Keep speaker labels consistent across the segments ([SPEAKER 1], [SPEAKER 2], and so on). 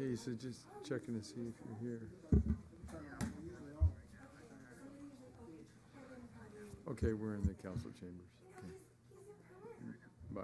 [SPEAKER 1] Hey, so just checking to see if you're here. Okay, we're in the council chambers. Okay. Bye.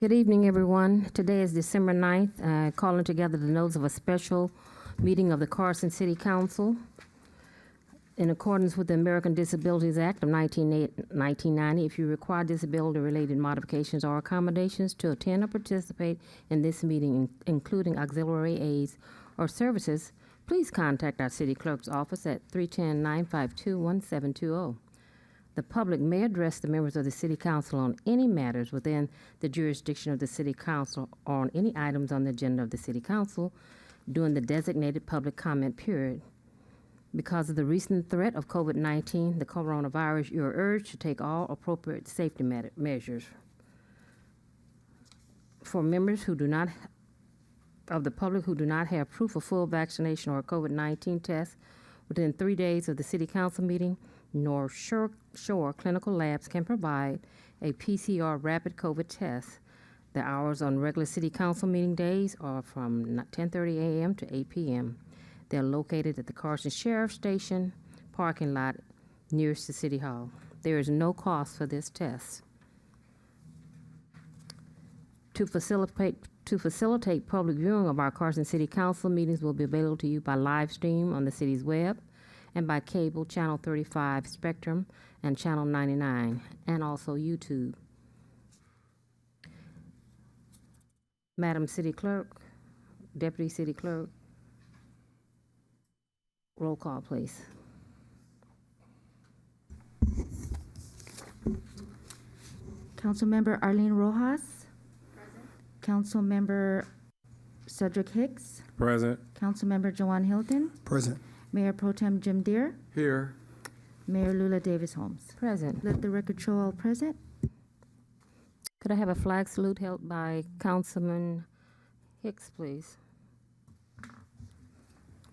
[SPEAKER 2] Good evening, everyone. Today is December 9th, calling together the notes of a special meeting of the Carson City Council. In accordance with the American Disabilities Act of 1990, if you require disability-related modifications or accommodations to attend or participate in this meeting, including auxiliary aids or services, please contact our city clerk's office at 310-952-1720. The public may address the members of the City Council on any matters within the jurisdiction of the City Council or on any items on the agenda of the City Council during the designated public comment period. Because of the recent threat of COVID-19, the coronavirus, you are urged to take all appropriate safety measures. For members who do not of the public who do not have proof of full vaccination or a COVID-19 test within 3 days of the City Council meeting, North Shore Clinical Labs can provide a PCR rapid COVID test. The hours on regular city council meeting days are from 10:30 a.m. to 8 p.m. They're located at the Carson Sheriff Station parking lot nearest to City Hall. There is no cost for this test. To facilitate public viewing of our Carson City Council meetings will be available to you by live stream on the city's web and by cable, Channel 35 Spectrum and Channel 99, and also YouTube. Madam City Clerk, Deputy City Clerk, roll call, please.
[SPEAKER 3] Councilmember Arlene Rojas. Present. Councilmember Cedric Hicks.
[SPEAKER 4] Present.
[SPEAKER 3] Councilmember Joanne Hilton.
[SPEAKER 5] Present.
[SPEAKER 3] Mayor Pro Tem Jim Deere.
[SPEAKER 1] Here.
[SPEAKER 3] Mayor Lula Davis Holmes.
[SPEAKER 2] Present.
[SPEAKER 3] Let the record show all present.
[SPEAKER 2] Could I have a flag salute held by Councilman Hicks, please?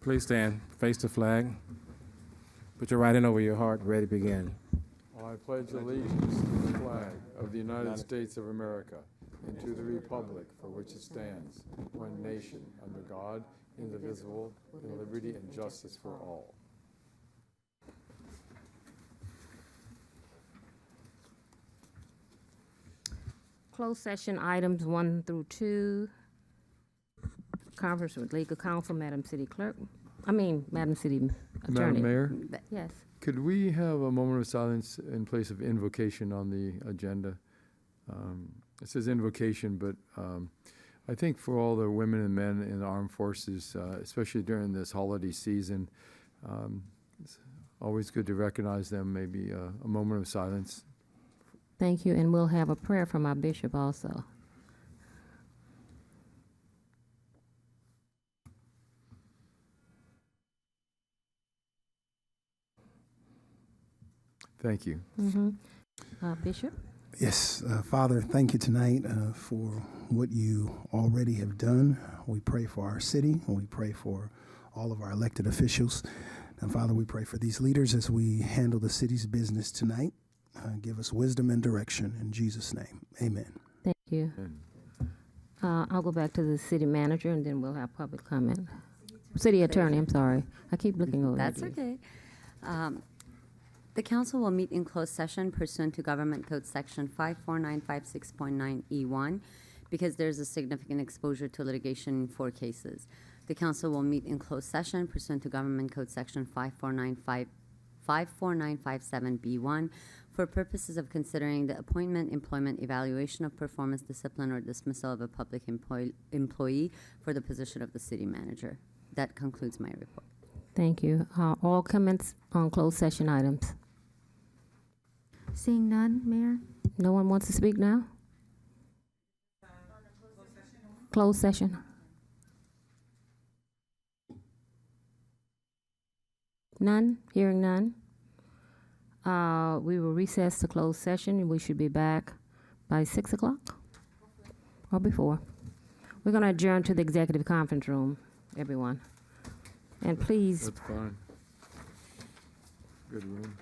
[SPEAKER 4] Please stand. Face the flag. Put your right hand over your heart. Ready to begin.
[SPEAKER 1] I pledge allegiance to the flag of the United States of America and to the republic for which it stands, one nation, under God, indivisible, with liberty and justice for all.
[SPEAKER 2] Closed session items 1 through 2. Conference with legal counsel, Madam City Attorney.
[SPEAKER 1] Madam Mayor,
[SPEAKER 2] Yes.
[SPEAKER 1] could we have a moment of silence in place of invocation on the agenda? It says invocation, but I think for all the women and men in the armed forces, especially during this holiday season, it's always good to recognize them. Maybe a moment of silence.
[SPEAKER 2] Thank you, and we'll have a prayer from our bishop also.
[SPEAKER 1] Thank you.
[SPEAKER 2] Bishop?
[SPEAKER 5] Yes, Father, thank you tonight for what you already have done. We pray for our city, and we pray for all of our elected officials. And Father, we pray for these leaders as we handle the city's business tonight. Give us wisdom and direction in Jesus' name. Amen.
[SPEAKER 2] Thank you. I'll go back to the city manager, and then we'll have public comment. City attorney, I'm sorry. I keep looking over.
[SPEAKER 6] That's okay. The council will meet in closed session pursuant to Government Code Section 54956.9E1 because there's a significant exposure to litigation in 4 cases. The council will meet in closed session pursuant to Government Code Section 54957B1 for purposes of considering the appointment, employment, evaluation of performance, discipline, or dismissal of a public employee for the position of the city manager. That concludes my report.
[SPEAKER 2] Thank you. All comments on closed session items?
[SPEAKER 3] Seeing none, Mayor.
[SPEAKER 2] No one wants to speak now? Closed session. None? Hearing none? We will recess to closed session, and we should be back by 6 o'clock or before. We're going to adjourn to the executive conference room, everyone. And please.
[SPEAKER 1] That's fine. Good room.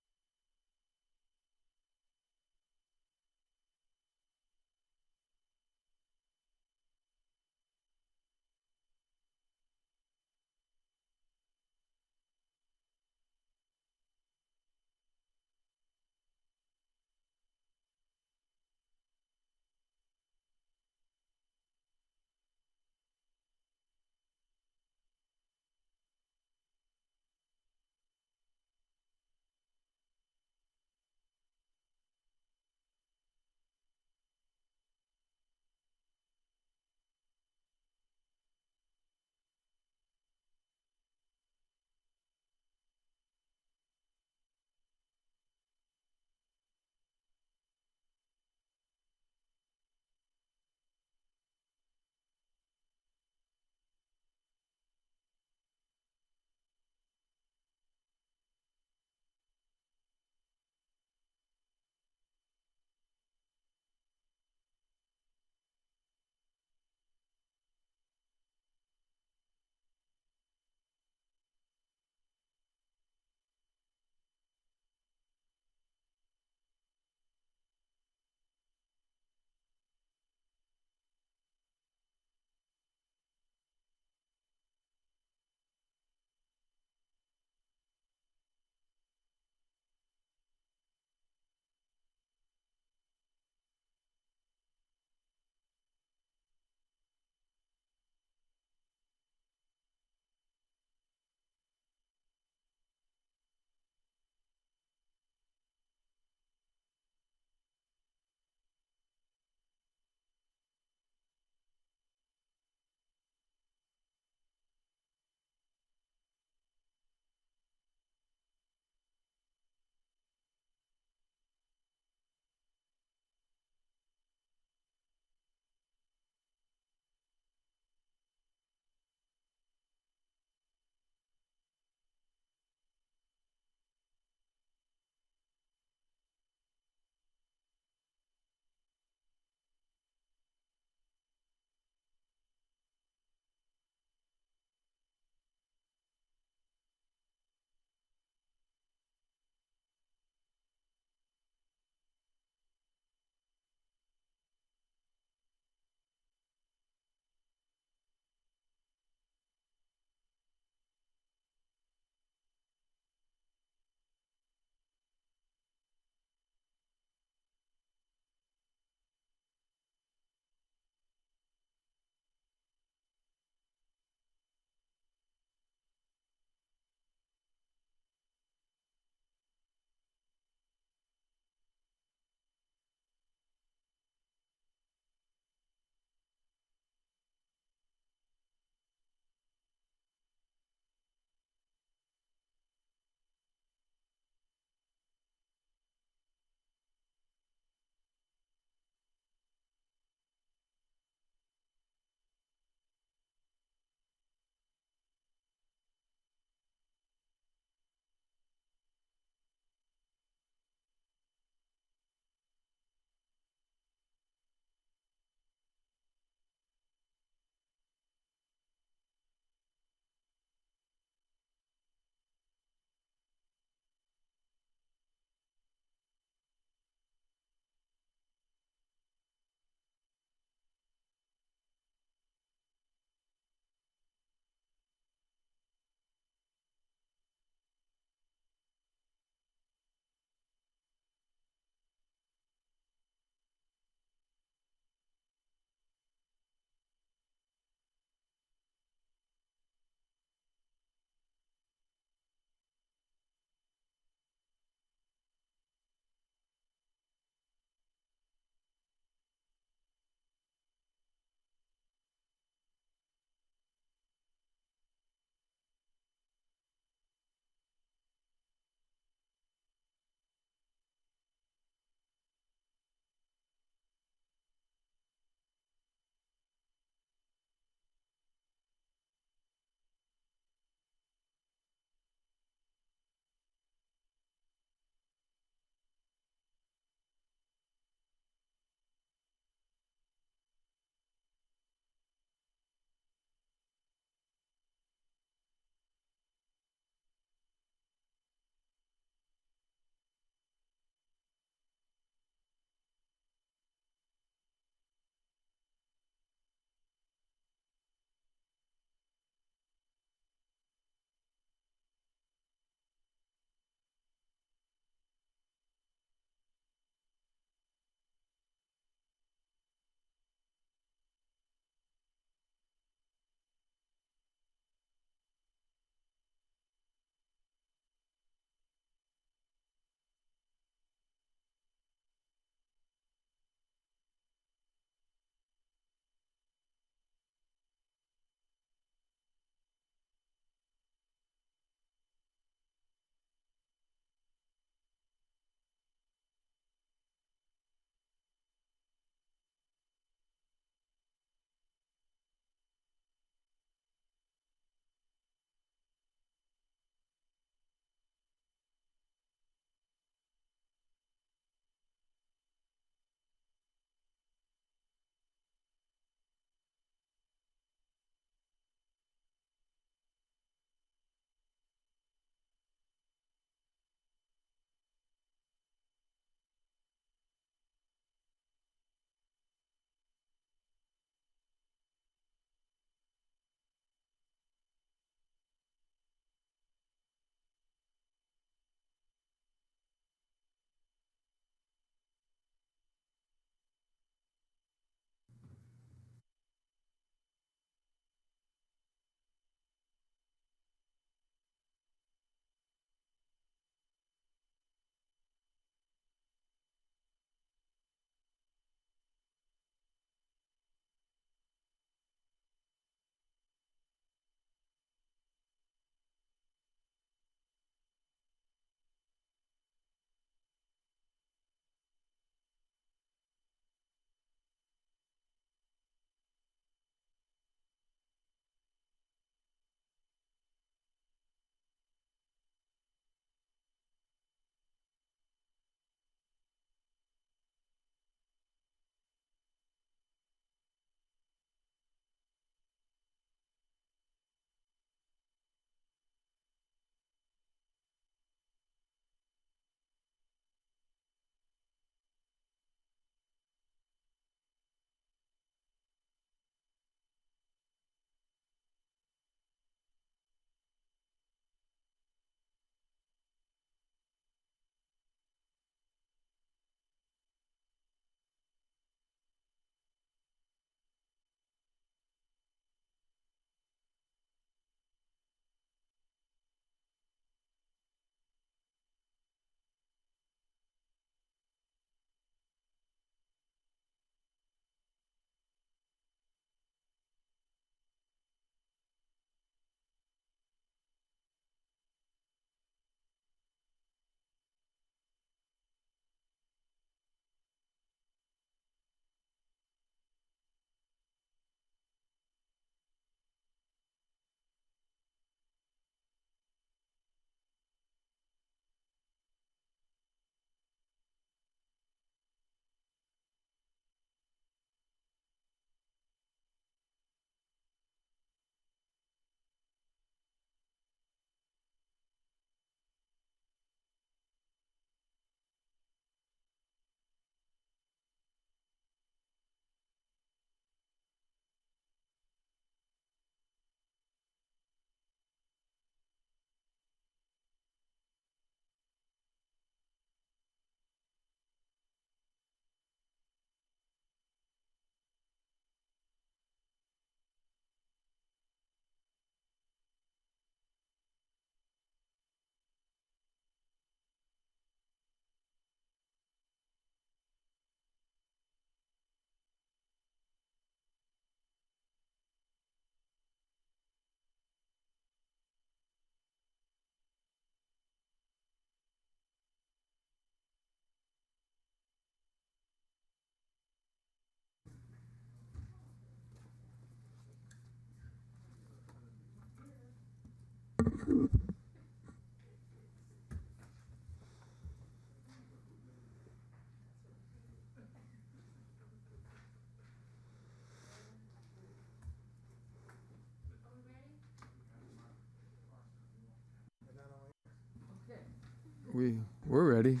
[SPEAKER 1] We're ready.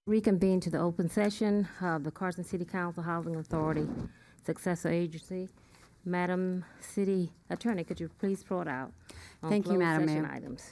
[SPEAKER 2] Reconvene to the open session of the Carson City Council Housing Authority Successor Agency. Madam City Attorney, could you please throw it out on
[SPEAKER 6] Thank you,
[SPEAKER 2] closed
[SPEAKER 6] Madam
[SPEAKER 2] session
[SPEAKER 6] Mayor.
[SPEAKER 2] items?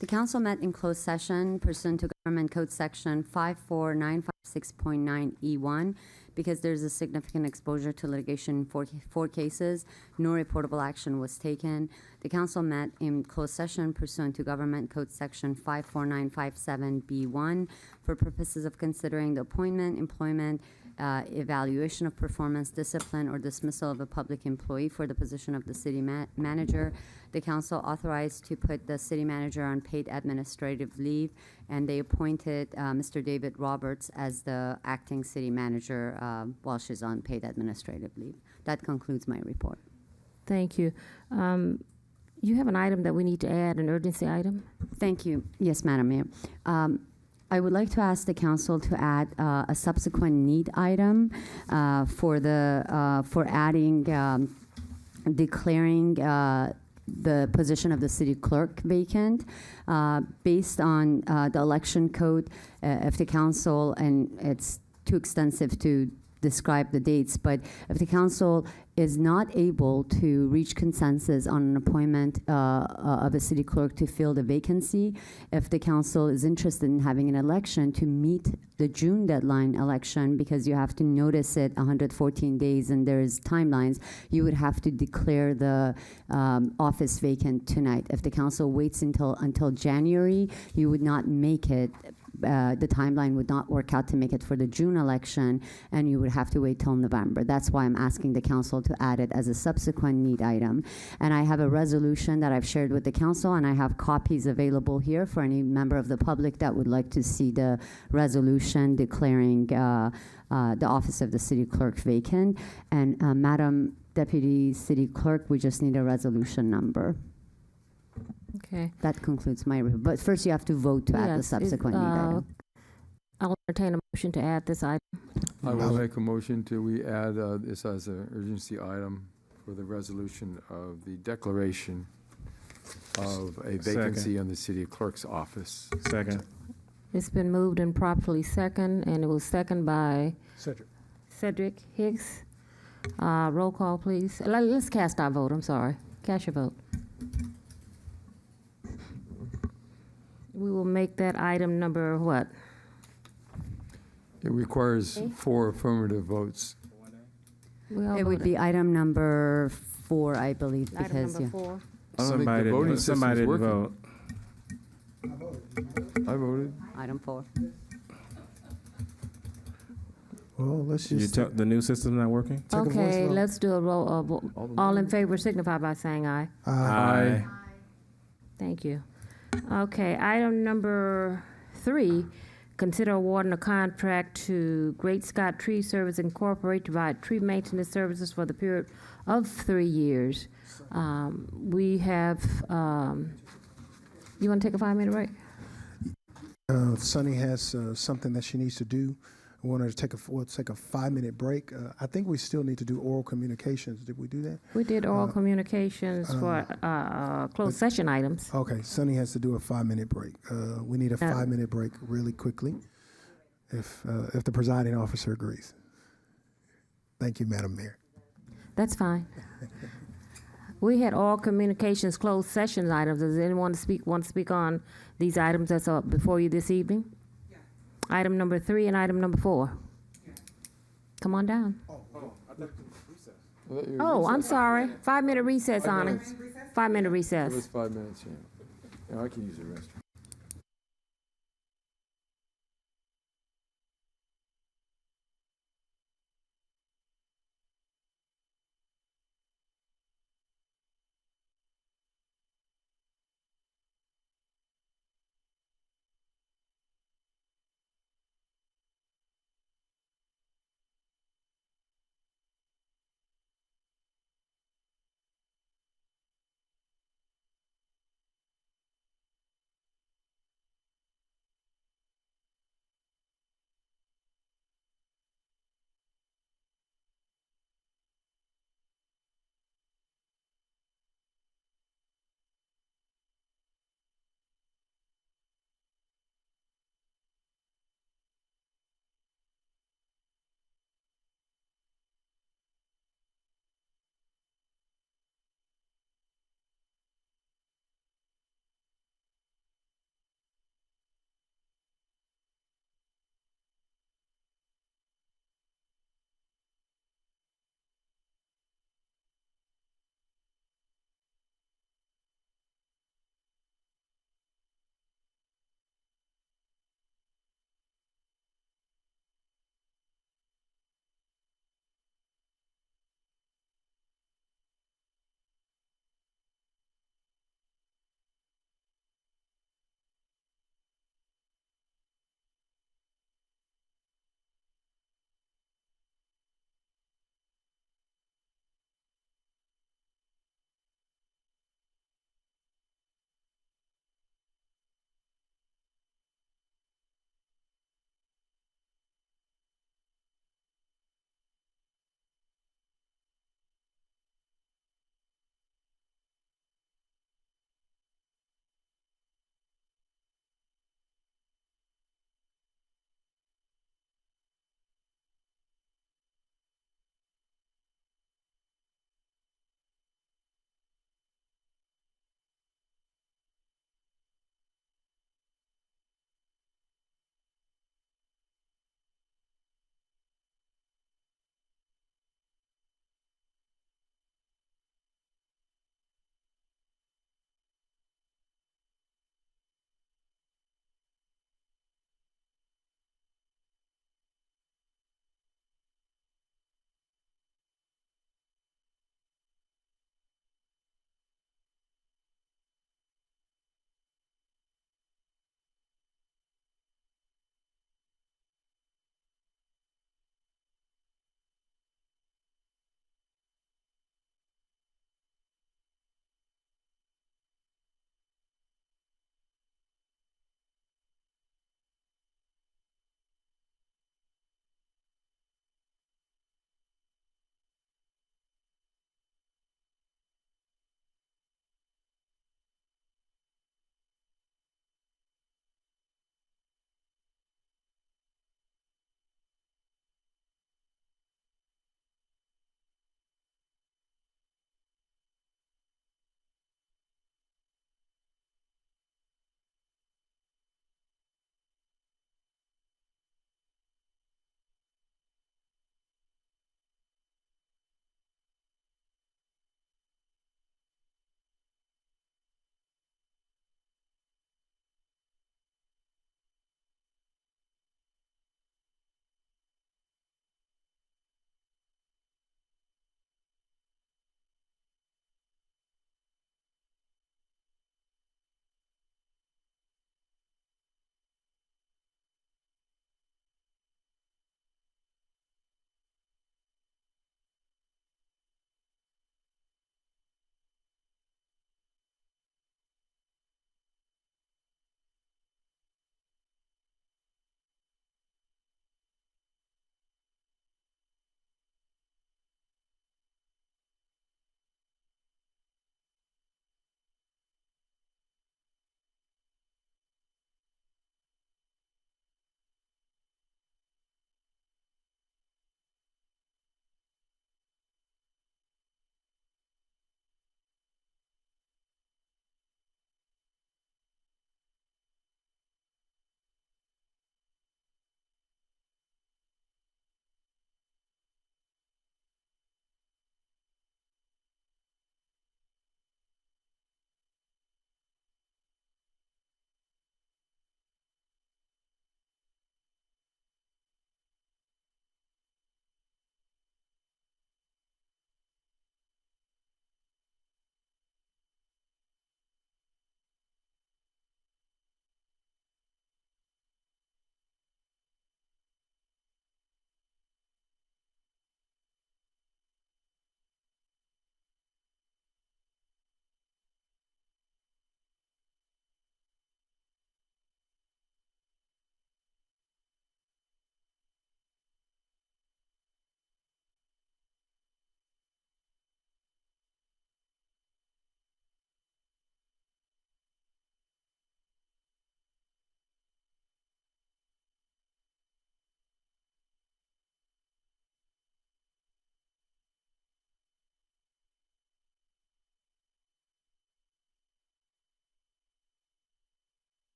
[SPEAKER 6] The council met in closed session pursuant to Government Code Section 54956.9E1 because there's a significant exposure to litigation in four cases. No reportable action was taken. The council met in closed session pursuant to Government Code Section 54957B1 for purposes of considering the appointment, employment, evaluation of performance, discipline, or dismissal of a public employee for the position of the city manager. The council authorized to put the city manager on paid administrative leave, and they appointed Mr. David Roberts as the acting city manager while she's on paid administrative leave. That concludes my report.
[SPEAKER 2] Thank you. You have an item that we need to add, an urgency item?
[SPEAKER 6] Thank you. Yes, Madam Mayor. I would like to ask the council to add a subsequent need item for adding, declaring the position of the city clerk vacant. Based on the election code, if the council, and it's too extensive to describe the dates, but if the council is not able to reach consensus on an appointment of a city clerk to fill the vacancy, if the council is interested in having an election to meet the June deadline election, because you have to notice it 114 days and there's timelines, you would have to declare the office vacant tonight. If the council waits until January, you would not make it. The timeline would not work out to make it for the June election, and you would have to wait till November. That's why I'm asking the council to add it as a subsequent need item. And I have a resolution that I've shared with the council, and I have copies available here for any member of the public that would like to see the resolution declaring the office of the city clerk vacant. And Madam Deputy City Clerk, we just need a resolution number.
[SPEAKER 2] Okay.
[SPEAKER 6] That concludes my review. But first, you have to vote to add the
[SPEAKER 2] Yes,
[SPEAKER 6] subsequent need item.
[SPEAKER 2] I'll entertain a motion to add this item.
[SPEAKER 1] I will make a motion to we add this as an urgency item for the resolution of the declaration of a vacancy in the city clerk's office.
[SPEAKER 4] Second.
[SPEAKER 2] It's been moved and properly second, and it was second by Cedric Hicks. Roll call, please. Let's cast our vote. I'm sorry. Cast your vote. We will make that item number what?
[SPEAKER 1] It requires 4 affirmative votes.
[SPEAKER 2] We all
[SPEAKER 6] It would
[SPEAKER 2] voted.
[SPEAKER 6] be item number 4, I believe,
[SPEAKER 2] Item
[SPEAKER 6] because
[SPEAKER 2] number
[SPEAKER 6] you.
[SPEAKER 2] 4.
[SPEAKER 1] I don't think the voting
[SPEAKER 4] Somebody
[SPEAKER 1] system's
[SPEAKER 4] didn't
[SPEAKER 1] working.
[SPEAKER 4] vote.
[SPEAKER 1] I voted.
[SPEAKER 6] Item 4.
[SPEAKER 5] Well, let's just
[SPEAKER 4] The new system's not working?
[SPEAKER 5] take a voice
[SPEAKER 2] Okay,
[SPEAKER 5] vote.
[SPEAKER 2] let's do a roll. All in favor signify by saying aye.
[SPEAKER 4] Aye.
[SPEAKER 2] Thank you. Okay, item number 3, consider awarding a contract to Great Scott Tree Service Incorporated to provide tree maintenance services for the period of 3 years. We have, you want to take a 5-minute break?
[SPEAKER 5] Sunny has something that she needs to do. We want her to take a 5-minute break. I think we still need to do oral communications. Did we do that?
[SPEAKER 2] We did oral communications for closed session items.
[SPEAKER 5] Okay, Sunny has to do a 5-minute break. We need a 5-minute break really quickly, if the presiding officer agrees. Thank you, Madam Mayor.
[SPEAKER 2] That's fine. We had all communications closed session items. Does anyone want to speak on these items that's up before you this evening? Item number 3 and item number 4. Come on down. Oh, I'm sorry. 5-minute recess, Anna. 5-minute
[SPEAKER 1] It
[SPEAKER 2] recess.
[SPEAKER 1] was 5 minutes, yeah. Yeah, I can use the restroom.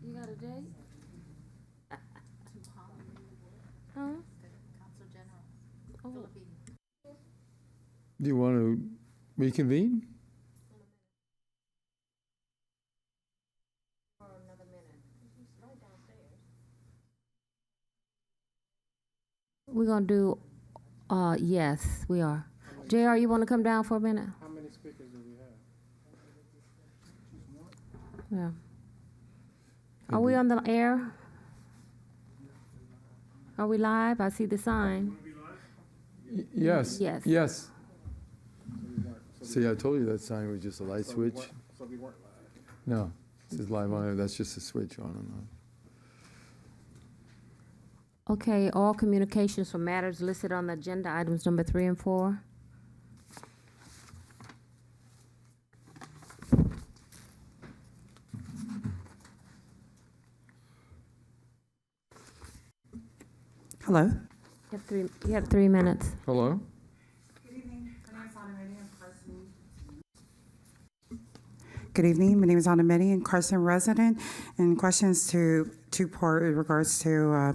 [SPEAKER 2] You got a date? Huh? Oh,
[SPEAKER 1] Do you want to reconvene?
[SPEAKER 2] we're gonna do, yes, we are. JR, you wanna come down for a minute?
[SPEAKER 4] How many speakers do we have?
[SPEAKER 2] Yeah. Are we on the air? Are we live? I see the sign.
[SPEAKER 1] Yes.
[SPEAKER 2] Yes.
[SPEAKER 1] Yes. See, I told you that sign was just a light switch.
[SPEAKER 4] So we weren't live.
[SPEAKER 1] No, it says live on it. That's just a switch on and on.
[SPEAKER 2] Okay, all communications for matters listed on the agenda, items number 3 and 4.
[SPEAKER 7] Hello.
[SPEAKER 2] You have 3 minutes.
[SPEAKER 1] Hello?
[SPEAKER 7] Good evening. My name is Anna Meddy, and Carson resident. And questions to two-part in regards to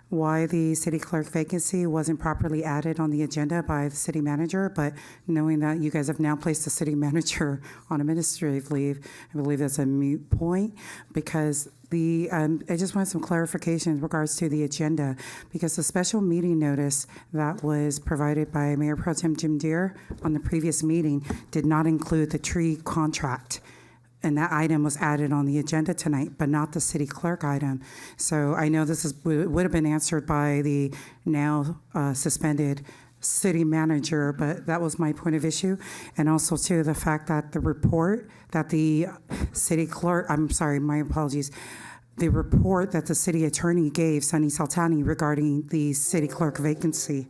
[SPEAKER 7] why the city clerk vacancy wasn't properly added on the agenda by the city manager, but knowing that you guys have now placed the city manager on administrative leave, I believe that's a moot point, because I just want some clarification in regards to the agenda, because the special meeting notice that was provided by Mayor Pro Tem Jim Deere on the previous meeting did not include the tree contract. And that item was added on the agenda tonight, but not the city clerk item. So I know this would have been answered by the now suspended city manager, but that was my point of issue. And also, too, the fact that the report that the city clerk, I'm sorry, my apologies, the report that the city attorney gave, Sunny Saltani, regarding the city clerk vacancy,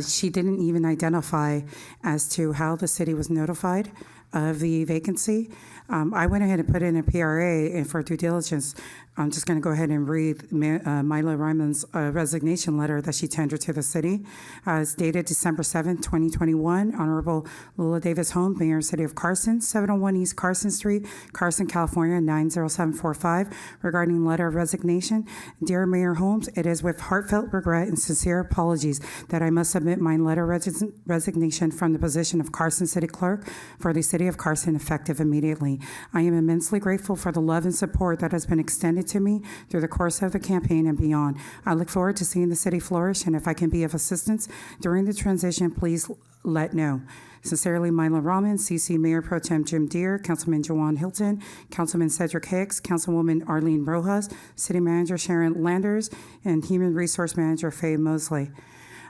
[SPEAKER 7] she didn't even identify as to how the city was notified of the vacancy. I went ahead and put in a PRA, and for due diligence, I'm just going to go ahead and read Mila Ryman's resignation letter that she tendered to the city. It's dated December 7th, 2021. Honorable Lula Davis Holmes, Mayor, City of Carson, 701 East Carson Street, Carson, California, 90745, regarding letter of resignation. Dear Mayor Holmes, it is with heartfelt regret and sincere apologies that I must submit my letter of resignation from the position of Carson City Clerk for the City of Carson, effective immediately. I am immensely grateful for the love and support that has been extended to me through the course of the campaign and beyond. I look forward to seeing the city flourish, and if I can be of assistance during the transition, please let know. Sincerely, Mila Rahman, CC Mayor Pro Tem Jim Deere, Councilman Jawan Hilton, Councilman Cedric Hicks, Councilwoman Arlene Rojas, City Manager Sharon Landers, and Human Resource Manager Faye Mosley.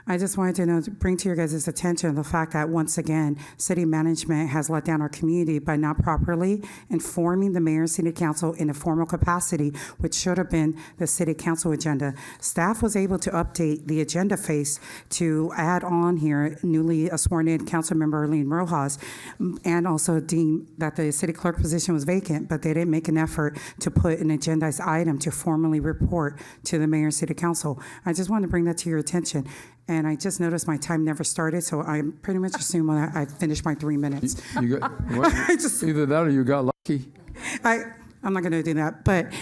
[SPEAKER 7] I just wanted to bring to your guys' attention the fact that, once again, city management has let down our community by not properly informing the mayor and city council in a formal capacity, which should have been the city council agenda. Staff was able to update the agenda face to add on here newly sworn-in Councilmember Arlene Rojas, and also deem that the city clerk position was vacant, but they didn't make an effort to put an agendized item to formally report to the mayor and city council. I just wanted to bring that to your attention. And I just noticed my time never started, so I pretty much assume I finished my 3 minutes.
[SPEAKER 1] You got, what, either that or you got lucky.
[SPEAKER 7] I'm not going to do that, but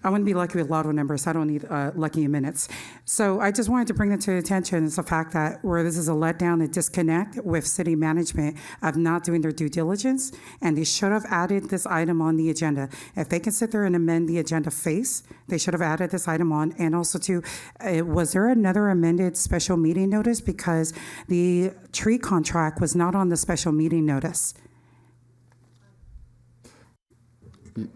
[SPEAKER 7] I wouldn't be lucky with lotto numbers. I don't need lucky in minutes. So I just wanted to bring that to attention, is the fact that where this is a letdown and disconnect with city management of not doing their due diligence, and they should have added this item on the agenda. If they can sit there and amend the agenda face, they should have added this item on. And also, too, was there another amended special meeting notice? Because the tree contract was not on the special meeting notice.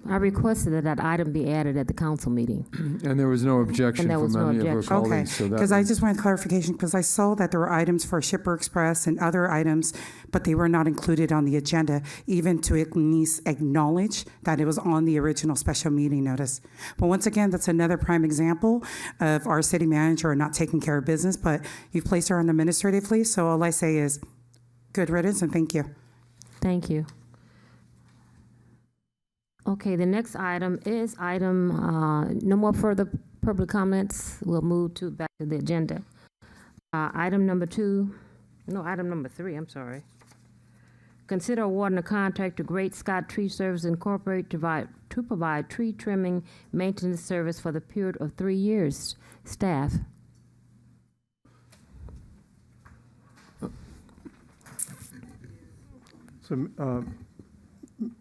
[SPEAKER 2] I requested that that item be added at the council meeting.
[SPEAKER 1] And there was no objection
[SPEAKER 2] And there
[SPEAKER 1] from
[SPEAKER 2] was no
[SPEAKER 1] any of our
[SPEAKER 2] objection.
[SPEAKER 7] Okay,
[SPEAKER 1] colleagues, so that.
[SPEAKER 7] because I just wanted clarification, because I saw that there were items for Shipper Express and other items, but they were not included on the agenda, even to at least acknowledge that it was on the original special meeting notice. But once again, that's another prime example of our city manager not taking care of business, but you've placed her on administrative leave, so all I say is good riddance and thank you.
[SPEAKER 2] Thank you. Okay, the next item is no more further public comments. We'll move back to the agenda. Item number 2, No, item number 3, I'm sorry. Consider awarding a contract to Great Scott Tree Service Incorporated to provide tree trimming maintenance service for the period of 3 years. Staff.
[SPEAKER 8] So,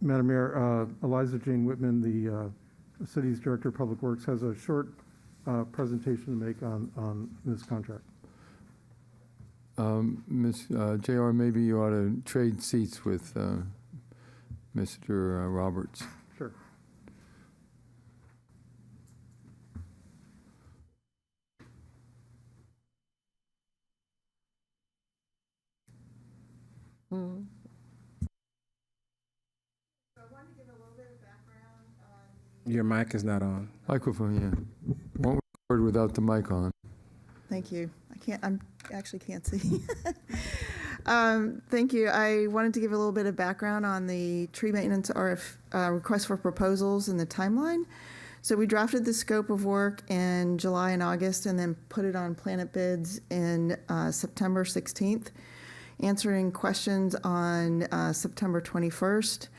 [SPEAKER 8] Madam Mayor, Eliza Jane Whitman, the city's Director of Public Works, has a short presentation to make on this contract.
[SPEAKER 1] Ms. JR, maybe you ought to trade seats with Mr. Roberts.
[SPEAKER 8] Sure.
[SPEAKER 2] Mm.
[SPEAKER 4] Your mic is not on.
[SPEAKER 1] Microphone, yeah. Won't record without the mic on.
[SPEAKER 9] Thank you. I actually can't see. Thank you. I wanted to give a little bit of background on the tree maintenance request for proposals and the timeline. So we drafted the scope of work in July and August and then put it on Planet Bids in September 16th, answering questions on September 21st.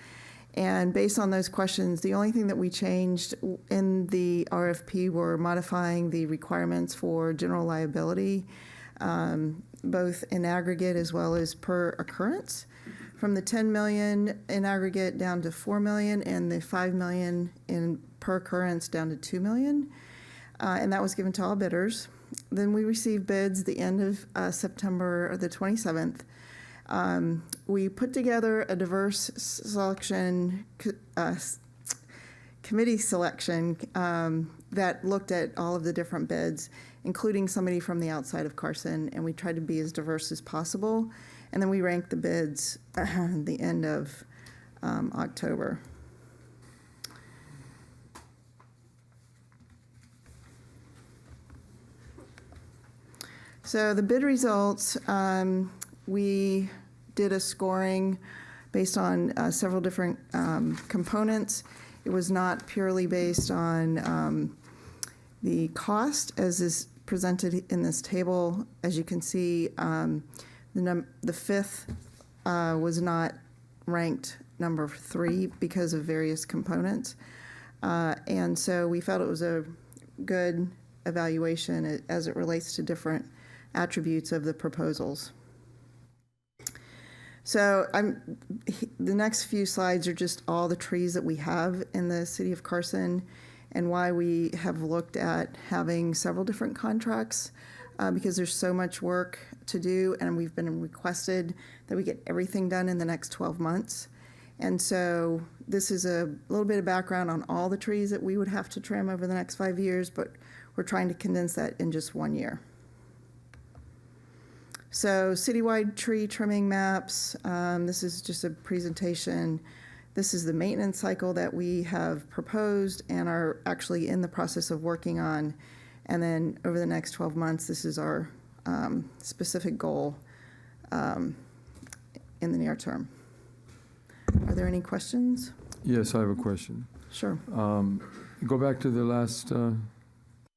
[SPEAKER 9] And based on those questions, the only thing that we changed in the RFP were modifying the requirements for general liability, both in aggregate as well as per occurrence, from the 10 million in aggregate down to 4 million and the 5 million in per occurrence down to 2 million. And that was given to all bidders. Then we received bids the end of September, or the 27th. We put together a diverse selection committee selection that looked at all of the different bids, including somebody from the outside of Carson, and we tried to be as diverse as possible. And then we ranked the bids at the end of October. So the bid results, we did a scoring based on several different components. It was not purely based on the cost, as is presented in this table. As you can see, the fifth was not ranked number 3 because of various components. And so we felt it was a good evaluation as it relates to different attributes of the proposals. So the next few slides are just all the trees that we have in the city of Carson and why we have looked at having several different contracts because there's so much work to do, and we've been requested that we get everything done in the next 12 months. And so this is a little bit of background on all the trees that we would have to trim over the next 5 years, but we're trying to condense that in just 1 year. So citywide tree trimming maps, this is just a presentation. This is the maintenance cycle that we have proposed and are actually in the process of working on. And then over the next 12 months, this is our specific goal in the near term. Are there any questions?
[SPEAKER 1] Yes, I have a question.
[SPEAKER 9] Sure.
[SPEAKER 1] Go back to the last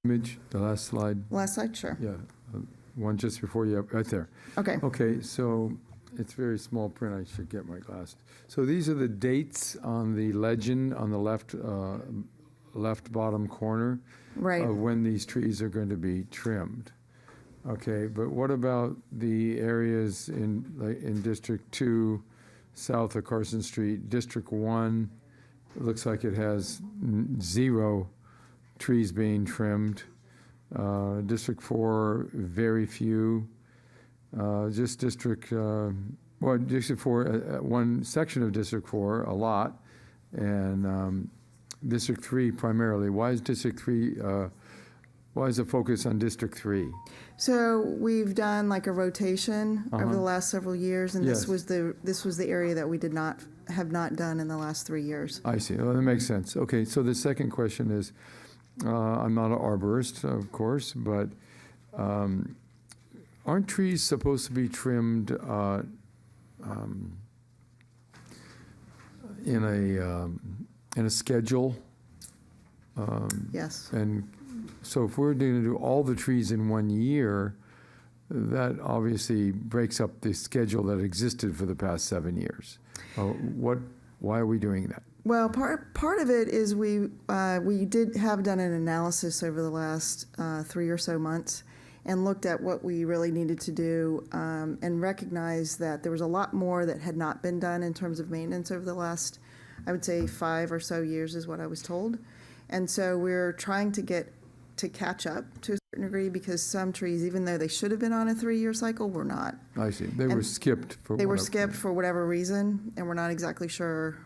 [SPEAKER 1] image, the last slide.
[SPEAKER 9] Last slide, sure.
[SPEAKER 1] Yeah, one just before you, right there.
[SPEAKER 9] Okay.
[SPEAKER 1] Okay, so it's very small print. I should get my glasses. So these are the dates on the legend on the left bottom corner
[SPEAKER 9] Right.
[SPEAKER 1] of when these trees are going to be trimmed. Okay, but what about the areas in District 2, south of Carson Street? District 1, it looks like it has 0 trees being trimmed. District 4, very few. Just District 4, one section of District 4, a lot, and District 3 primarily. Why is District 3, why is the focus on District 3?
[SPEAKER 9] So we've done like a rotation over the last several years, and
[SPEAKER 1] Yes.
[SPEAKER 9] this was the area that we have not done in the last 3 years.
[SPEAKER 1] I see. Well, that makes sense. Okay, so the second question is, I'm not an arborist, of course, but aren't trees supposed to be trimmed in a schedule?
[SPEAKER 9] Yes.
[SPEAKER 1] And so if we're going to do all the trees in 1 year, that obviously breaks up the schedule that existed for the past 7 years. Why are we doing that?
[SPEAKER 9] Well, part of it is we did have done an analysis over the last 3 or so months and looked at what we really needed to do and recognized that there was a lot more that had not been done in terms of maintenance over the last, I would say, 5 or so years is what I was told. And so we're trying to catch up to a certain degree because some trees, even though they should have been on a 3-year cycle, were not.
[SPEAKER 1] I see. They were skipped for
[SPEAKER 9] They were
[SPEAKER 1] whatever-
[SPEAKER 9] skipped for whatever reason, and we're not exactly sure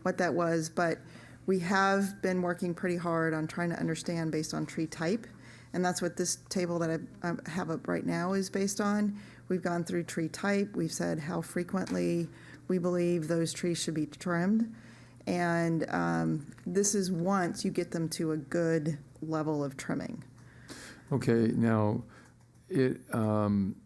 [SPEAKER 9] what that was. But we have been working pretty hard on trying to understand based on tree type, and that's what this table that I have up right now is based on. We've gone through tree type. We've said how frequently we believe those trees should be trimmed. And this is once you get them to a good level of trimming.
[SPEAKER 1] Okay, now, it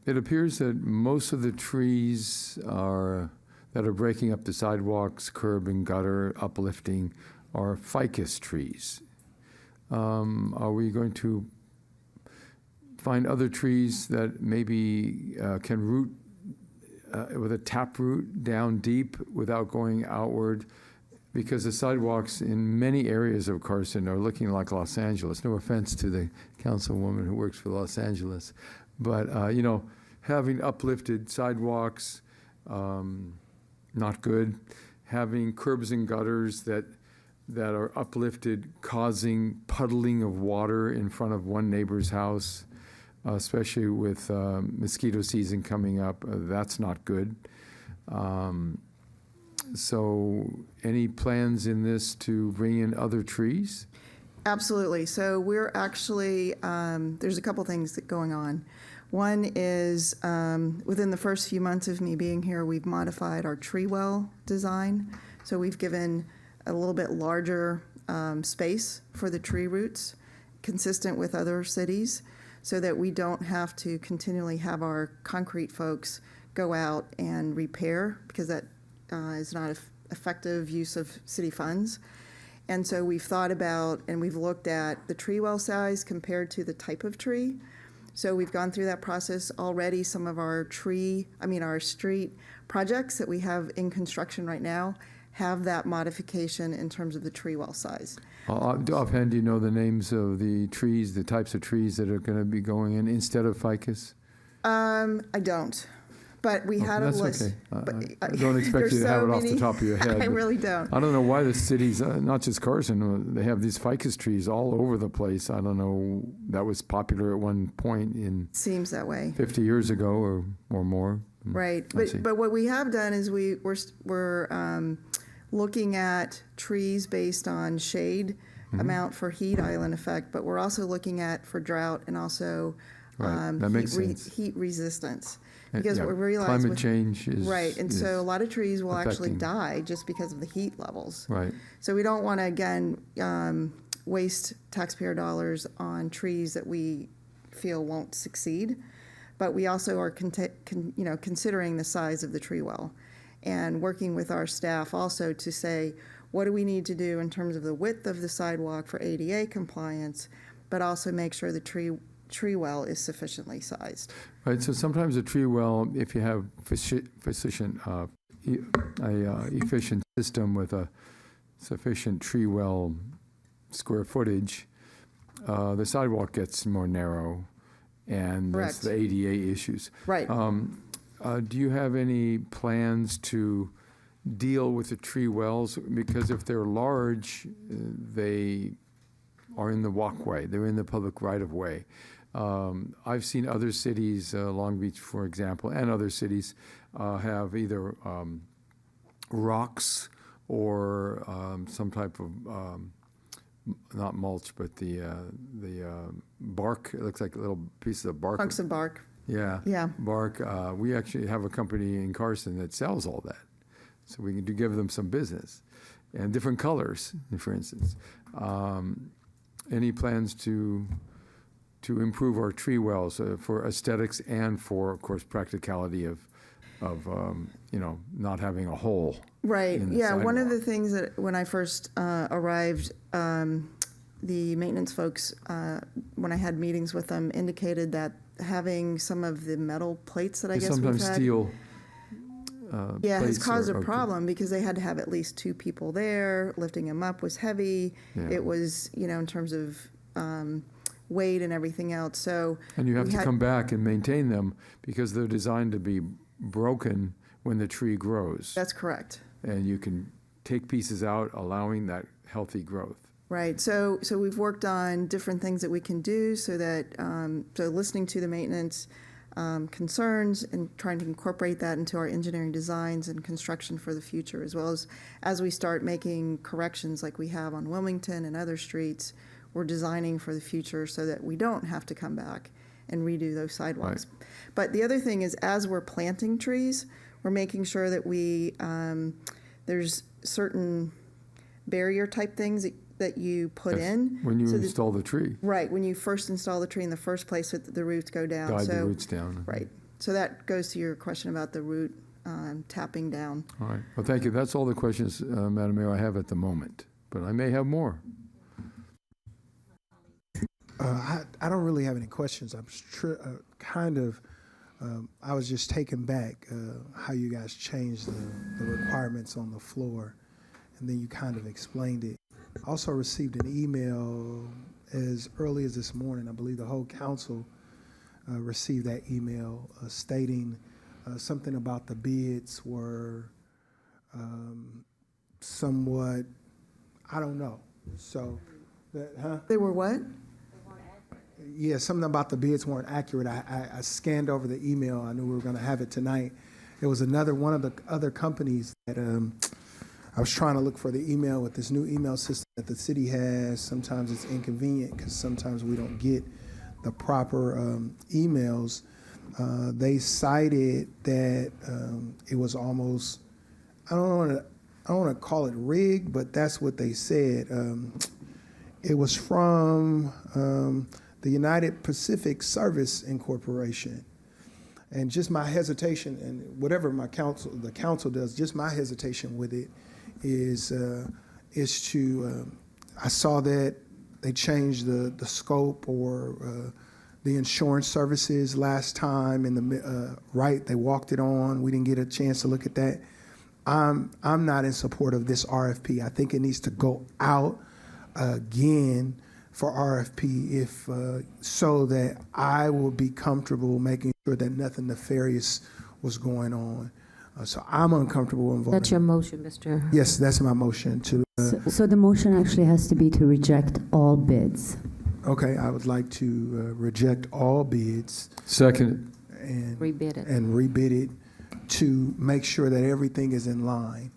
[SPEAKER 1] appears that most of the trees that are breaking up the sidewalks, curb and gutter, uplifting, are ficus trees. Are we going to find other trees that maybe can root with a tap root down deep without going outward? Because the sidewalks in many areas of Carson are looking like Los Angeles. No offense to the councilwoman who works for Los Angeles. But, having uplifted sidewalks, not good. Having curbs and gutters that are uplifted, causing puddling of water in front of one neighbor's house, especially with mosquito season coming up, that's not good. So any plans in this to bring in other trees?
[SPEAKER 9] Absolutely. So we're actually, there's a couple things going on. One is within the first few months of me being here, we've modified our tree well design. So we've given a little bit larger space for the tree roots, consistent with other cities, so that we don't have to continually have our concrete folks go out and repair, because that is not effective use of city funds. And so we've thought about and we've looked at the tree well size compared to the type of tree. So we've gone through that process already. Some of our our street projects that we have in construction right now have that modification in terms of the tree well size.
[SPEAKER 1] Offhand, do you know the names of the trees, the types of trees that are going to be going in instead of ficus?
[SPEAKER 9] I don't. But we had a
[SPEAKER 1] That's
[SPEAKER 9] list.
[SPEAKER 1] okay.
[SPEAKER 9] But
[SPEAKER 1] I don't expect you to have it off the top of your head.
[SPEAKER 9] I
[SPEAKER 1] but
[SPEAKER 9] really don't.
[SPEAKER 1] I don't know why the cities, not just Carson, they have these ficus trees all over the place. I don't know, that was popular at one point
[SPEAKER 9] Seems that way.
[SPEAKER 1] 50 years ago or more.
[SPEAKER 9] Right.
[SPEAKER 1] I see.
[SPEAKER 9] But what we have done is we're looking at trees based on shade amount for heat island effect, but we're also looking at for drought and also
[SPEAKER 1] Right. That makes sense.
[SPEAKER 9] heat resistance. Because
[SPEAKER 1] Yeah,
[SPEAKER 9] what we realize
[SPEAKER 1] climate
[SPEAKER 9] with-
[SPEAKER 1] change is
[SPEAKER 9] Right, and so a lot of trees will actually
[SPEAKER 1] affecting-
[SPEAKER 9] die just because of the heat levels.
[SPEAKER 1] Right.
[SPEAKER 9] So we don't want to, again, waste taxpayer dollars on trees that we feel won't succeed. But we also are considering the size of the tree well and working with our staff also to say, what do we need to do in terms of the width of the sidewalk for ADA compliance, but also make sure the tree well is sufficiently sized.
[SPEAKER 1] Right, so sometimes a tree well, if you have efficient system with a sufficient tree well square footage, the sidewalk gets more narrow, and that's
[SPEAKER 9] Correct.
[SPEAKER 1] the ADA issues.
[SPEAKER 9] Right.
[SPEAKER 1] Do you have any plans to deal with the tree wells? Because if they're large, they are in the walkway, they're in the public right-of-way. I've seen other cities, Long Beach, for example, and other cities have either rocks or some type of, not mulch, but the bark, it looks like little pieces of bark.
[SPEAKER 9] Hunks of bark.
[SPEAKER 1] Yeah.
[SPEAKER 9] Yeah.
[SPEAKER 1] Bark. We actually have a company in Carson that sells all that. So we can give them some business. And different colors, for instance. Any plans to improve our tree wells for aesthetics and for, of course, practicality of not having a hole?
[SPEAKER 9] Right,
[SPEAKER 1] in the
[SPEAKER 9] yeah, one of
[SPEAKER 1] sidewalk.
[SPEAKER 9] the things that, when I first arrived, the maintenance folks, when I had meetings with them, indicated that having some of the metal plates that I guess we've
[SPEAKER 1] Sometimes
[SPEAKER 9] had.
[SPEAKER 1] steel
[SPEAKER 9] Yeah, has
[SPEAKER 1] plates
[SPEAKER 9] caused a
[SPEAKER 1] are-
[SPEAKER 9] problem because they had to have at least 2 people there. Lifting them up was heavy.
[SPEAKER 1] Yeah.
[SPEAKER 9] It was, in terms of weight and everything else. So
[SPEAKER 1] And you have
[SPEAKER 9] we
[SPEAKER 1] to
[SPEAKER 9] had-
[SPEAKER 1] come back and maintain them because they're designed to be broken when the tree grows.
[SPEAKER 9] that's correct.
[SPEAKER 1] And you can take pieces out, allowing that healthy growth.
[SPEAKER 9] Right. So we've worked on different things that we can do so that, so listening to the maintenance concerns and trying to incorporate that into our engineering designs and construction for the future, as well as we start making corrections like we have on Wilmington and other streets, we're designing for the future so that we don't have to come back and redo those sidewalks. But the other thing is, as we're planting trees, we're making sure that there's certain barrier type things that you put
[SPEAKER 1] Yes,
[SPEAKER 9] in.
[SPEAKER 1] When you
[SPEAKER 9] so that-
[SPEAKER 1] install the tree,
[SPEAKER 9] Right, when you first install the tree in the first place, so that the roots go down.
[SPEAKER 1] guide the
[SPEAKER 9] So-
[SPEAKER 1] roots down.
[SPEAKER 9] Right, so that goes to your question about the root tapping down.
[SPEAKER 1] All right. Well, thank you. That's all the questions, Madam Mayor, I have at the moment, but I may have more.
[SPEAKER 5] I don't really have any questions. I'm I was just taken back how you guys changed the requirements on the floor, and then you kind of explained it. I also received an email as early as this morning. I believe the whole council received that email stating something about the bids were somewhat, I don't know. So,
[SPEAKER 9] They were what?
[SPEAKER 5] Yeah, something about the bids weren't accurate. I scanned over the email. I knew we were going to have it tonight. It was one of the other companies that I was trying to look for the email with this new email system that the city has. Sometimes it's inconvenient because sometimes we don't get the proper emails. They cited that it was almost, I don't want to call it rigged, but that's what they said. It was from the United Pacific Service Incorporation. And just my hesitation, and whatever the council does, just my hesitation with it is to, I saw that they changed the scope or the insurance services last time in they walked it on. We didn't get a chance to look at that. I'm not in support of this RFP. I think it needs to go out again for RFP so that I will be comfortable making sure that nothing nefarious was going on. So I'm uncomfortable involving.
[SPEAKER 2] That's your motion, Mr.
[SPEAKER 5] Yes, that's my motion to.
[SPEAKER 10] So the motion actually has to be to reject all bids.
[SPEAKER 5] Okay, I would like to reject all bids
[SPEAKER 1] Second,
[SPEAKER 5] and
[SPEAKER 2] Rebid it.
[SPEAKER 5] and rebid it to make sure that everything is in line.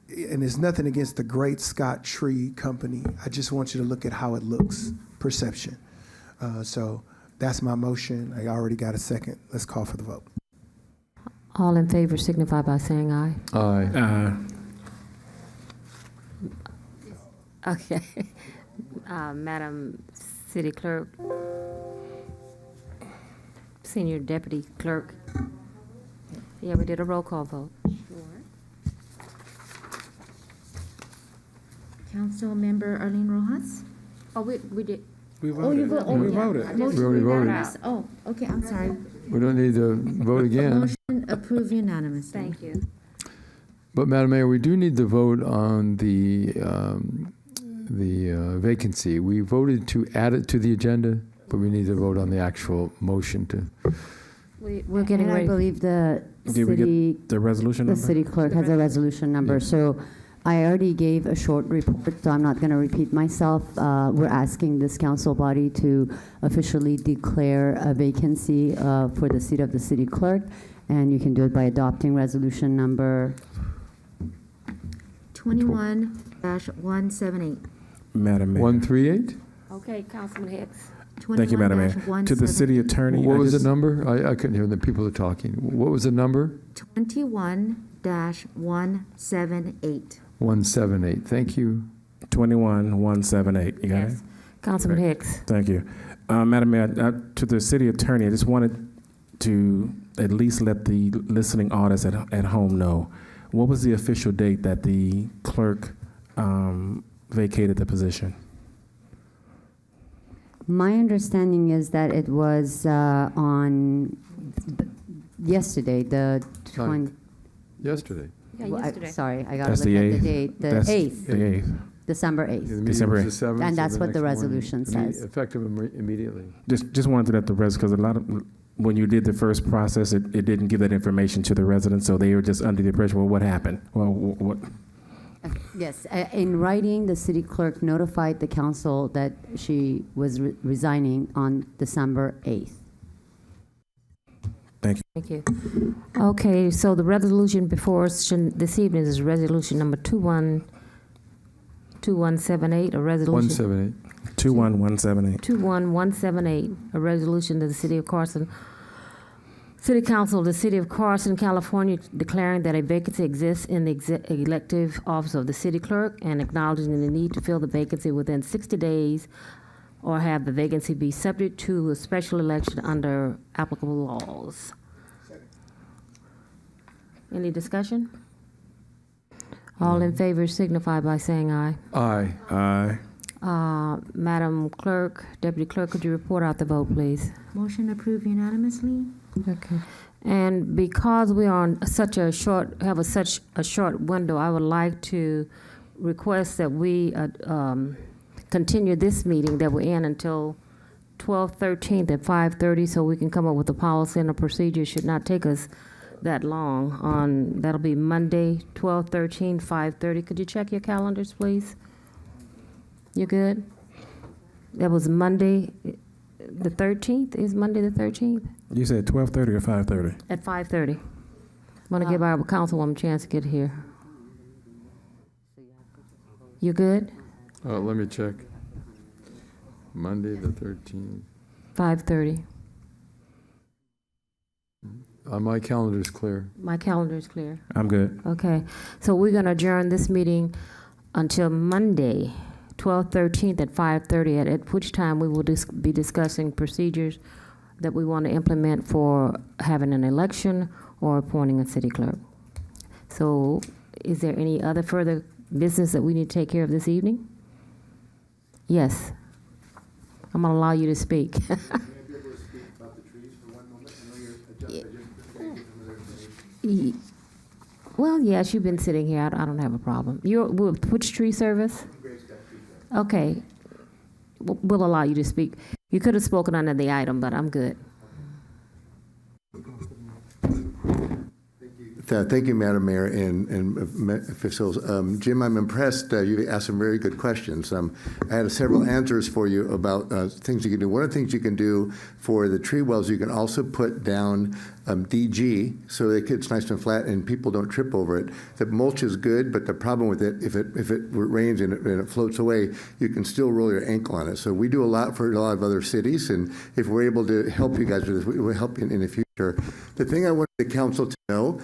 [SPEAKER 5] And it's nothing against the Great Scott Tree Company. I just want you to look at how it looks, perception. So that's my motion. I already got a second. Let's call for the vote.
[SPEAKER 2] All in favor signify by saying aye.
[SPEAKER 1] aye.
[SPEAKER 2] Okay. Madam City Clerk, Senior Deputy Clerk. Yeah, we did a roll call vote.
[SPEAKER 3] Councilmember Arlene Rojas?
[SPEAKER 2] Oh, we did.
[SPEAKER 4] We
[SPEAKER 3] Oh, you vote, oh,
[SPEAKER 4] We
[SPEAKER 3] yeah.
[SPEAKER 4] voted.
[SPEAKER 3] Motion
[SPEAKER 1] We already voted.
[SPEAKER 3] unanimous. Oh, okay, I'm sorry.
[SPEAKER 1] We don't need to vote again.
[SPEAKER 3] Motion approved unanimously.
[SPEAKER 2] Thank you.
[SPEAKER 1] But Madam Mayor, we do need to vote on the vacancy. We voted to add it to the agenda, but we need to vote on the actual motion to.
[SPEAKER 2] We're getting
[SPEAKER 10] And I
[SPEAKER 2] ready.
[SPEAKER 10] believe the
[SPEAKER 4] Did we
[SPEAKER 10] city,
[SPEAKER 4] get the resolution
[SPEAKER 10] the
[SPEAKER 4] number?
[SPEAKER 10] city clerk has a resolution number.
[SPEAKER 1] Yeah.
[SPEAKER 10] So I already gave a short report, so I'm not going to repeat myself. We're asking this council body to officially declare a vacancy for the seat of the city clerk, and you can do it by adopting resolution number.
[SPEAKER 3] 21-178.
[SPEAKER 4] Madam Mayor.
[SPEAKER 1] 138?
[SPEAKER 2] Okay, Councilman Hicks.
[SPEAKER 4] Thank you, Madam Mayor. To the city attorney.
[SPEAKER 1] What
[SPEAKER 4] I
[SPEAKER 1] was the
[SPEAKER 4] just-
[SPEAKER 1] number? I couldn't hear the people are talking. What was the number?
[SPEAKER 3] 21-178.
[SPEAKER 1] 178. Thank you.
[SPEAKER 4] 21178. You got it?
[SPEAKER 2] Yes. Councilman Hicks.
[SPEAKER 4] Thank you. Madam Mayor, to the city attorney, I just wanted to at least let the listening audience at home know, what was the official date that the clerk vacated the position?
[SPEAKER 10] My understanding is that it was on yesterday, the 20.
[SPEAKER 1] Yesterday.
[SPEAKER 2] Yeah,
[SPEAKER 10] Well,
[SPEAKER 2] yesterday.
[SPEAKER 10] Sorry, I got to
[SPEAKER 4] That's
[SPEAKER 10] look
[SPEAKER 4] the
[SPEAKER 10] at the
[SPEAKER 4] 8th.
[SPEAKER 10] date, the
[SPEAKER 4] That's
[SPEAKER 10] 8th,
[SPEAKER 4] The 8th.
[SPEAKER 10] December
[SPEAKER 1] The
[SPEAKER 10] 8th.
[SPEAKER 1] meeting
[SPEAKER 4] December
[SPEAKER 1] was the 7th,
[SPEAKER 10] And
[SPEAKER 1] so
[SPEAKER 10] that's
[SPEAKER 1] the
[SPEAKER 10] what the
[SPEAKER 1] next morning,
[SPEAKER 10] resolution says.
[SPEAKER 1] Effective immediately.
[SPEAKER 4] Just wanted to let the residents, because a lot of, when you did the first process, it didn't give that information to the residents, so they were just under the impression, well, what happened? Well, what?
[SPEAKER 10] Yes, in writing, the city clerk notified the council that she was resigning on December 8th.
[SPEAKER 4] Thank you.
[SPEAKER 2] Thank you. Okay, so the resolution before us this evening is resolution number 2178, a resolution.
[SPEAKER 1] 178.
[SPEAKER 4] 21178.
[SPEAKER 2] 21178, a resolution of the City of Carson, City Council of the City of Carson, California, declaring that a vacancy exists in the elective office of the city clerk and acknowledging the need to fill the vacancy within 60 days or have the vacancy be subject to a special election under applicable laws. Any discussion? All in favor signify by saying aye.
[SPEAKER 1] Aye.
[SPEAKER 4] Aye.
[SPEAKER 2] Madam Clerk, Deputy Clerk, could you report out the vote, please?
[SPEAKER 3] Motion approved unanimously.
[SPEAKER 2] Okay. And because we are on such a short window, I would like to request that we continue this meeting that we're in until 12/13 at 5:30, so we can come up with a policy and a procedure. It should not take us that long. That'll be Monday, 12/13, 5:30. Could you check your calendars, please? You good? That was Monday, the 13th? Is Monday the 13th?
[SPEAKER 4] You said 12:30 or 5:30?
[SPEAKER 2] At 5:30. I want to give our councilwoman a chance to get here. You good?
[SPEAKER 1] Let me check. Monday, the 13th.
[SPEAKER 2] 5:30.
[SPEAKER 1] My calendar's clear.
[SPEAKER 2] My calendar is clear.
[SPEAKER 4] I'm good.
[SPEAKER 2] Okay. So we're going to adjourn this meeting until Monday, 12/13 at 5:30, at which time we will be discussing procedures that we want to implement for having an election or appointing a city clerk. So is there any other further business that we need to take care of this evening? Yes. I'm going to allow you to speak. Well, yes, you've been sitting here. I don't have a problem. You're with which tree service? Okay. We'll allow you to speak. You could have spoken under the item, but I'm good.
[SPEAKER 11] Thank you, Madam Mayor and officials. Jim, I'm impressed. You asked some very good questions. I had several answers for you about things you can do. One of the things you can do for the tree wells, you can also put down DG so it's nice and flat and people don't trip over it. The mulch is good, but the problem with it, if it rains and it floats away, you can still roll your ankle on it. So we do a lot for a lot of other cities, and if we're able to help you guys with this, we will help you in the future. The thing I want the council to know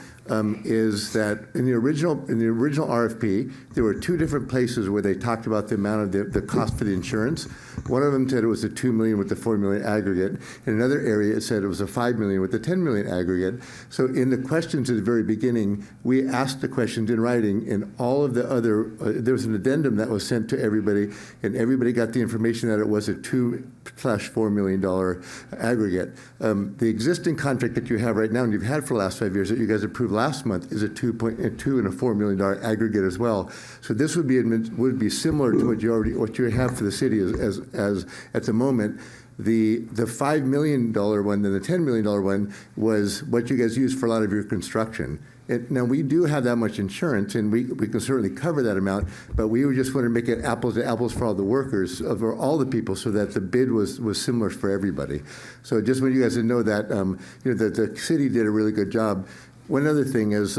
[SPEAKER 11] is that in the original RFP, there were two different places where they talked about the amount of the cost for the insurance. One of them said it was the $2 million with the $4 million aggregate. In another area, it said it was a $5 million with the $10 million aggregate. So in the questions at the very beginning, we asked the questions in writing, and all of the other there was an addendum that was sent to everybody, and everybody got the information that it was a $2/4 million aggregate. The existing contract that you have right now, and you've had for the last 5 years, that you guys approved last month, is a $2.4 million aggregate as well. So this would be similar to what you have for the city as at the moment. The $5 million one and the $10 million one was what you guys use for a lot of your construction. Now, we do have that much insurance, and we can certainly cover that amount, but we would just want to make it apples to apples for all the workers, for all the people, so that the bid was similar for everybody. So just want you guys to know that, that the city did a really good job. One other thing is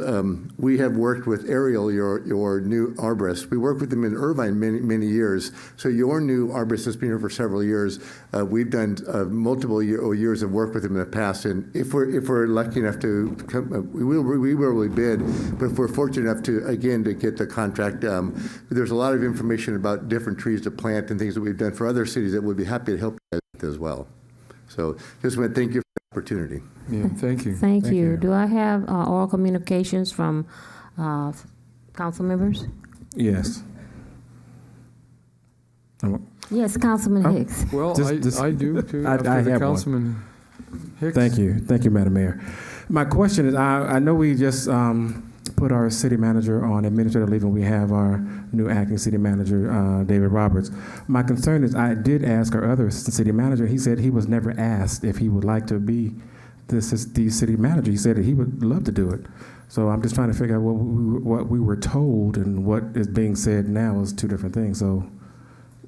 [SPEAKER 11] we have worked with Ariel, your new arborist. We worked with them in Irvine many years. So your new arborist has been here for several years. We've done multiple years of work with them in the past. And if we're lucky enough to come, we will really bid. But if we're fortunate enough to get the contract, there's a lot of information about different trees to plant and things that we've done for other cities that we'd be happy to help you guys with as well. So just want to thank you for the opportunity.
[SPEAKER 1] Yeah, thank you.
[SPEAKER 2] Thank you. Do I have oral communications from council members?
[SPEAKER 4] Yes.
[SPEAKER 2] Yes, Councilman Hicks.
[SPEAKER 1] Well, I do too.
[SPEAKER 4] I
[SPEAKER 1] After
[SPEAKER 4] have
[SPEAKER 1] the
[SPEAKER 4] one.
[SPEAKER 1] Councilman Hicks.
[SPEAKER 4] Thank you, Madam Mayor. My question is, I know we just put our city manager on administrative leave, and we have our new acting city manager, David Roberts. My concern is, I did ask our other city manager. He said he was never asked if he would like to be the city manager. He said that he would love to do it. So I'm just trying to figure out what we were told and what is being said now is two different things. So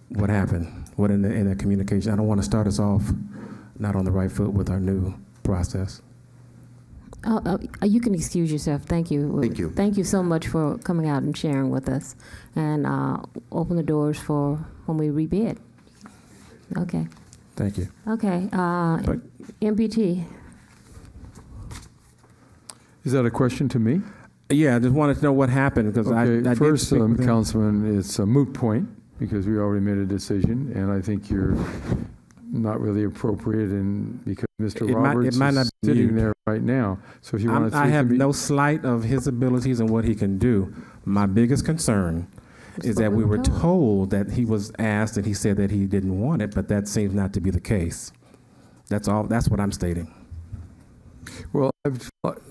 [SPEAKER 4] what happened? What in the communication? I don't want to start us off not on the right foot with our new process.
[SPEAKER 2] You can excuse yourself. Thank you.
[SPEAKER 11] Thank you.
[SPEAKER 2] Thank you so much for coming out and sharing with us, and open the doors for when we rebid. Okay.
[SPEAKER 4] Thank you.
[SPEAKER 2] Okay. MPT.
[SPEAKER 1] Is that a question to me?
[SPEAKER 4] Yeah, I just wanted to know what happened because
[SPEAKER 1] Okay,
[SPEAKER 4] I
[SPEAKER 1] first,
[SPEAKER 4] did speak with him.
[SPEAKER 1] Councilman, it's a moot point because we already made a decision, and I think you're not really appropriate, and because Mr. Roberts
[SPEAKER 4] might not
[SPEAKER 1] is
[SPEAKER 4] be
[SPEAKER 1] sitting
[SPEAKER 4] mute.
[SPEAKER 1] there right now. So if you want to,
[SPEAKER 4] I have no slight of his abilities and what he can do. My biggest concern is that we were told that he was asked and he said that he didn't want it, but that seems not to be the case. That's all. That's what I'm stating.
[SPEAKER 1] Well,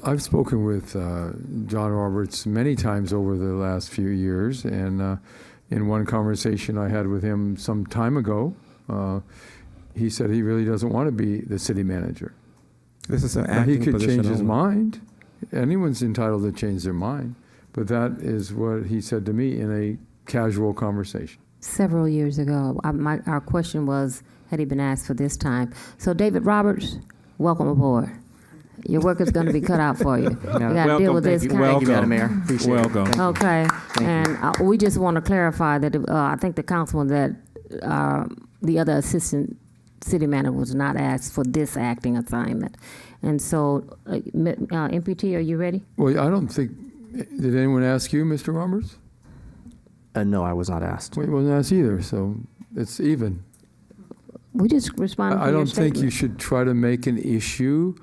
[SPEAKER 1] I've spoken with John Roberts many times over the last few years, and in one conversation I had with him some time ago, he said he really doesn't want to be the city manager.
[SPEAKER 4] This is an
[SPEAKER 1] Now, he
[SPEAKER 4] acting
[SPEAKER 1] could
[SPEAKER 4] position
[SPEAKER 1] change his
[SPEAKER 4] only.
[SPEAKER 1] mind. Anyone's entitled to change their mind, but that is what he said to me in a casual conversation.
[SPEAKER 2] Several years ago, our question was, had he been asked for this time? So, David Roberts, welcome aboard. Your work is going to be cut out for you. You got to deal with this kind
[SPEAKER 4] Welcome,
[SPEAKER 2] of.
[SPEAKER 4] Madam Mayor. Appreciate it. Welcome.
[SPEAKER 2] Okay, and we just want to clarify that I think the councilman that the other assistant city manager was not asked for this acting assignment, and so MPT, are you ready?
[SPEAKER 1] Well, I don't think, did anyone ask you, Mr. Roberts?
[SPEAKER 12] No, I was not asked.
[SPEAKER 1] Well, he wasn't asked either, so it's even.
[SPEAKER 2] We just responded to
[SPEAKER 1] I
[SPEAKER 2] your
[SPEAKER 1] don't think you
[SPEAKER 2] statement.
[SPEAKER 1] should try to make an issue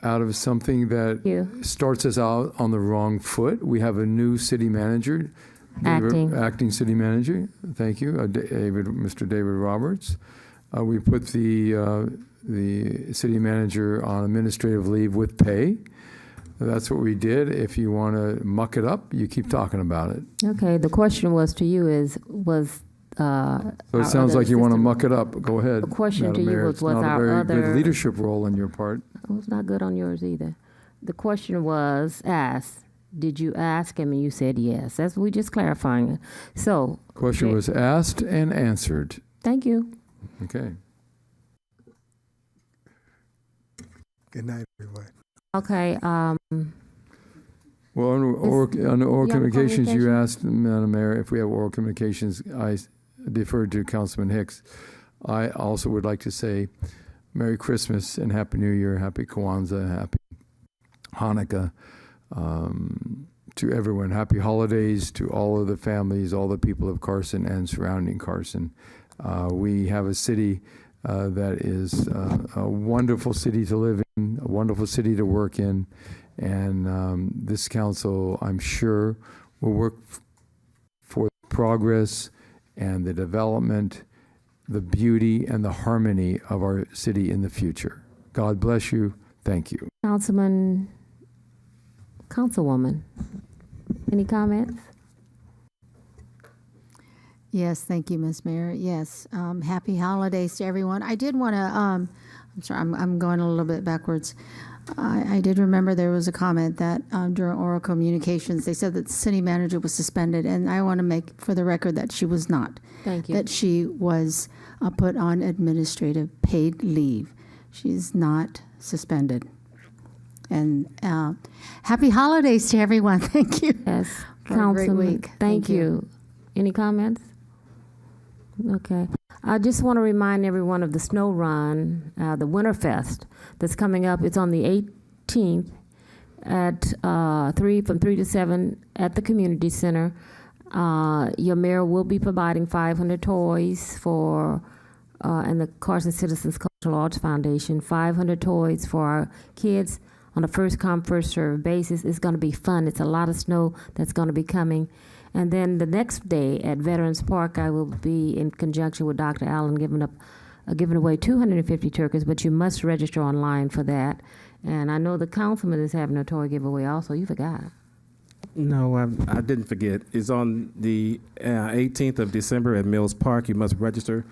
[SPEAKER 1] out of something that starts us out on the wrong foot. We have a new city manager. Acting city manager. Thank you, Mr. David Roberts. We put the city manager on administrative leave with pay. That's what we did. If you want to muck it up, you keep talking about it.
[SPEAKER 2] Okay, the question was to you
[SPEAKER 1] So it sounds like you want to muck it up. Go ahead.
[SPEAKER 2] The question
[SPEAKER 1] Madam
[SPEAKER 2] to you
[SPEAKER 1] Mayor.
[SPEAKER 2] was
[SPEAKER 1] It's not
[SPEAKER 2] our
[SPEAKER 1] a very
[SPEAKER 2] other-
[SPEAKER 1] good leadership role on your part.
[SPEAKER 2] It was not good on yours either. The question was asked, did you ask him? And you said yes. That's we just clarifying it. So.
[SPEAKER 1] Question was asked and answered.
[SPEAKER 2] Thank you.
[SPEAKER 1] Okay.
[SPEAKER 5] Good night, everyone.
[SPEAKER 2] Okay.
[SPEAKER 1] Well, on oral
[SPEAKER 2] you have a
[SPEAKER 1] communications, you
[SPEAKER 2] communication?
[SPEAKER 1] asked, Madam Mayor, if we have oral communications. I deferred to Councilman Hicks. I also would like to say Merry Christmas and Happy New Year, Happy Kwanzaa, Happy Hanukkah to everyone. Happy holidays to all of the families, all the people of Carson and surrounding Carson. We have a city that is a wonderful city to live in, a wonderful city to work in, and this council, I'm sure, will work for progress and the development, the beauty and the harmony of our city in the future. God bless you. Thank you.
[SPEAKER 2] Councilwoman, any comments?
[SPEAKER 3] Yes, thank you, Ms. Mayor. Yes, happy holidays to everyone. I did want to, I'm sorry, I'm going a little bit backwards. I did remember there was a comment that during oral communications, they said that the city manager was suspended, and I want to make for the record that she was not.
[SPEAKER 2] Thank you.
[SPEAKER 3] That she was put on administrative paid leave. She's not suspended. And happy holidays to everyone. Thank you.
[SPEAKER 2] Yes,
[SPEAKER 3] For a great
[SPEAKER 2] Councilman.
[SPEAKER 3] week.
[SPEAKER 2] Thank you. Any comments? Okay. I just want to remind everyone of the snow run, the Winterfest that's coming up. It's on the 18th at from 3 to 7 at the community center. Your mayor will be providing 500 toys for, and the Carson Citizens Cultural Arts Foundation, 500 toys for our kids on a first come, first served basis. It's going to be fun. It's a lot of snow that's going to be coming. And then the next day at Veterans Park, I will be in conjunction with Dr. Allen giving away 250 turkeys, but you must register online for that. And I know the councilman is having a toy giveaway also. You forgot.
[SPEAKER 4] No, I didn't forget. It's on the 18th of December at Mills Park. You must register.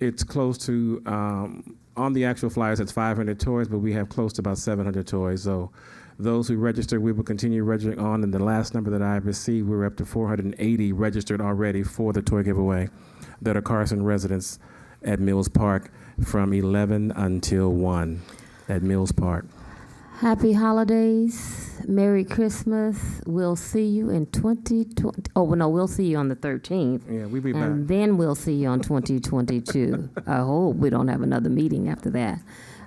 [SPEAKER 4] It's close to, on the actual flyers, it's 500 toys, but we have close to about 700 toys. So those who register, we will continue registering on. And the last number that I received, we're up to 480 registered already for the toy giveaway that are Carson residents at Mills Park from 11 until 1 at Mills Park.
[SPEAKER 2] Happy holidays. Merry Christmas. We'll see you in 2020. Oh, well, no, we'll see you on the 13th.
[SPEAKER 4] Yeah, we'll be back.
[SPEAKER 2] And then we'll see you on 2022. I hope we don't have another meeting after that.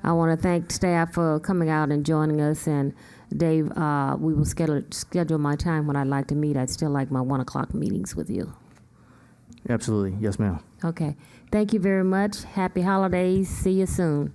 [SPEAKER 2] I want to thank staff for coming out and joining us. And Dave, we will schedule my time when I'd like to meet. I'd still like my 1 o'clock meetings with you.
[SPEAKER 12] Absolutely. Yes, ma'am.
[SPEAKER 2] Okay. Thank you very much. Happy holidays. See you soon.